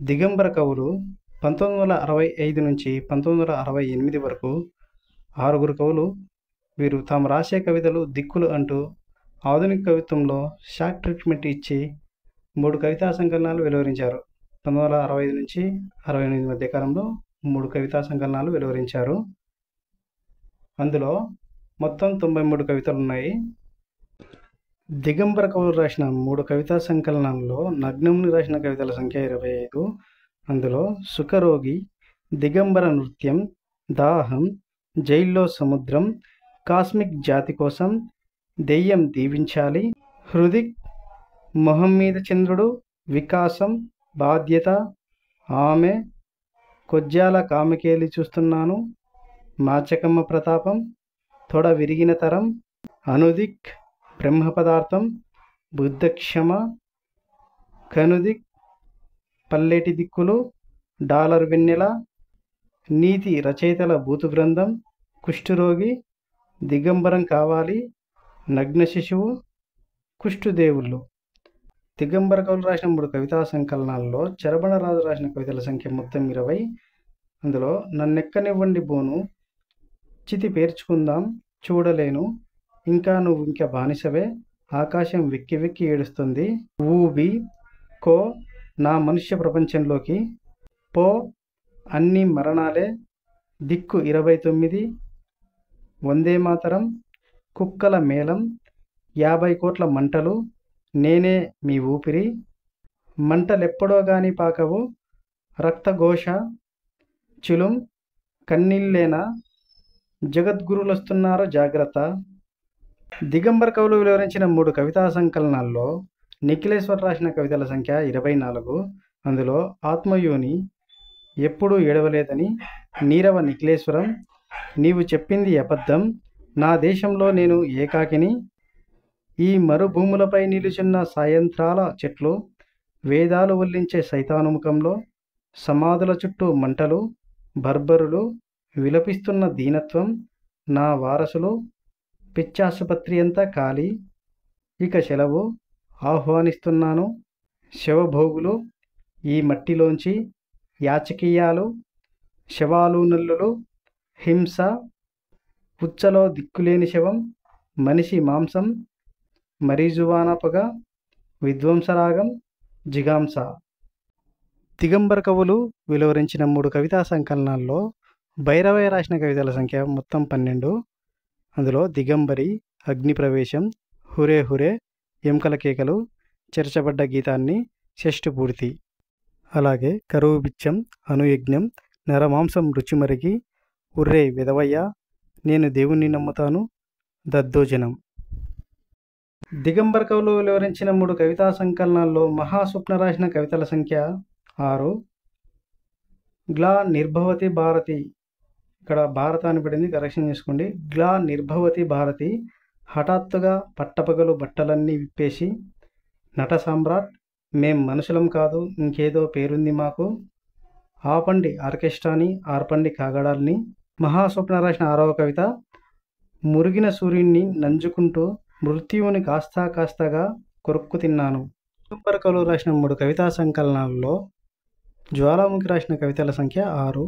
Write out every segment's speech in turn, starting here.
దిగంబర కవులు 1965 నుంచి 1968 వరకు 6 కవులు. వీరు తాము రాసే కవితలు దిక్కులు అంటూ ఆధునిక కవిత్వంలో షాక్ ట్రీట్మెంట్ ఇచ్చి 3 కవితా సంకలనాలు వెలువరించారు. 1965 నుంచి 68 మధ్య కాలంలో 3 కవితా సంకలనాలు వెలువరించారు. అందులో మొత్తం 93 కవితలు ఉన్నాయి. దిగంబర కవులు రాసిన 3 కవితా సంకలనాల్లో నగ్నముని రాసిన కవితల సంఖ్య 25. అందులో సుఖరోగి, దిగంబర నృత్యం, దాహం, జైల్లో సముద్రం, కాస్మిక్ జాతి కోసం, దెయ్యం దీవించాలి, హృదిక్, మొహం మీద చంద్రుడు, వికాసం, బాధ్యత, ఆమె, కొజ్జాల కామికేలి చూస్తున్నాను, మాచకమ్మ ప్రతాపం, తొడ విరిగిన తరం, అనుదిక్, బ్రహ్మ పదార్థం, బుద్ధక్షమ, కనుదిక్, పల్లెటి దిక్కులు, డాలర్ వెన్నెల, నీతి రచయితల బూతు గ్రంథం, కుష్ఠరోగి, దిగంబరం కావాలి, నగ్న శిశువు, కుష్ఠుదేవుళ్ళు. దిగంబర కవులు రాసిన 3 కవితా సంకలనాల్లో చరబణరాజు రాసిన కవితల సంఖ్య మొత్తం 20. అందులో నన్నెక్కనివ్వండి బోను, చితి పేర్చుకుందాం, చూడలేను, ఇంకా నువ్వు ఇంకా బానిసవే, ఆకాశం వెక్కి వెక్కి ఏడుస్తుంది, ఊబి, కో, నా మనుష్య ప్రపంచంలోకి, పో, అన్ని మరణాలే, దిక్కు 29, వందే మాతరం, కుక్కల మేళం, 50 కోట్ల మంటలు, నేనే మీ ఊపిరి, మంటలెప్పుడో గాని పాకవు, రక్తఘోష, చిలుం, కన్నీళ్ళేనా, జగద్గురులొస్తున్నారు జాగ్రత్త. దిగంబర కవులు వివరించిన 3 కవితా సంకలనాల్లో నిఖిలేశ్వర్ రాసిన కవితల సంఖ్య 24. అందులో ఆత్మయోని, ఎప్పుడూ ఏడవలేదని, నీరవ నిఖిలేశ్వరం, నీవు చెప్పింది అబద్ధం, నా దేశంలో నేను ఏకాకిని, ఈ మరుభూములపై నిలుచున్న సాయంత్రాల చెట్లు, వేదాలు వల్లించే సైతానుముఖంలో, సమాధుల చుట్టూ మంటలు, బర్బరులు, విలపిస్తున్న దీనత్వం, నా వారసులు, పిచ్చాసుపత్రి అంతా ఖాళీ, ఇక సెలవు, ఆహ్వానిస్తున్నాను, శవభోగులు, ఈ మట్టిలోంచి, యాచకీయాలు, శవాలు నల్లులు, హింస, పుచ్చలో దిక్కులేని శవం, మనిషి మాంసం, మరీజువాన పొగ, విధ్వంసరాగం, జిగాంస. దిగంబర కవులు వెలువరించిన 3 కవితా సంకలనాల్లో భైరవయ్య రాసిన కవితల సంఖ్య మొత్తం 12. అందులో దిగంబరి, అగ్నిప్రవేశం, హురే హురే, ఎముకల కేకలు, చెరచబడ్డ గీతాన్ని, షష్ఠపూర్తి. అలాగే కరువు బిచ్చం, అనుయజ్ఞం, నరమాంసం రుచిమరిగి, ఉర్రే విధవయ్య, నేను దేవుణ్ణి నమ్ముతాను, దద్దోజనం. దిగంబర కవులు వెలువరించిన 3 కవితా సంకలనాల్లో మహాస్వప్న రాసిన కవితల సంఖ్య 6. గ్లా నిర్భవతి భారతి, ఇక్కడ భారత అని పడింది, కరెక్షన్ చేసుకోండి. గ్లా నిర్భవతి భారతి, హఠాత్తుగా పట్టపగలు బట్టలన్నీ విప్పేసి, నట సామ్రాట్, మేం మనుషులం కాదు ఇంకేదో పేరుంది మాకు, ఆపండి ఆర్కెస్ట్రాని, ఆర్పండి కాగడాల్ని. మహాస్వప్న రాసిన 6వ కవిత, మురిగిన సూర్యుడిని నంజుకుంటూ మృత్యువుని కాస్తా కాస్తాగా కొరుక్కు తిన్నాను. దిగంబర కవులు రాసిన 3 కవితా సంకలనాల్లో జ్వాలాముఖి రాసిన కవితల సంఖ్య 6.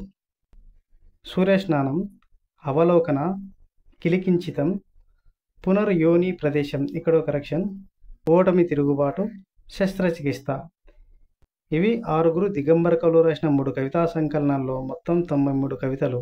సూర్యస్నానం, అవలోకన, కిలికించితం, పునర్యోని ప్రదేశం, ఇక్కడ కరెక్షన్, ఓటమి తిరుగుబాటు, శస్త్రచికిత్స. ఇవి 6 దిగంబర కవులు రాసిన 3 కవితా సంకలనాల్లో మొత్తం 93 కవితలు.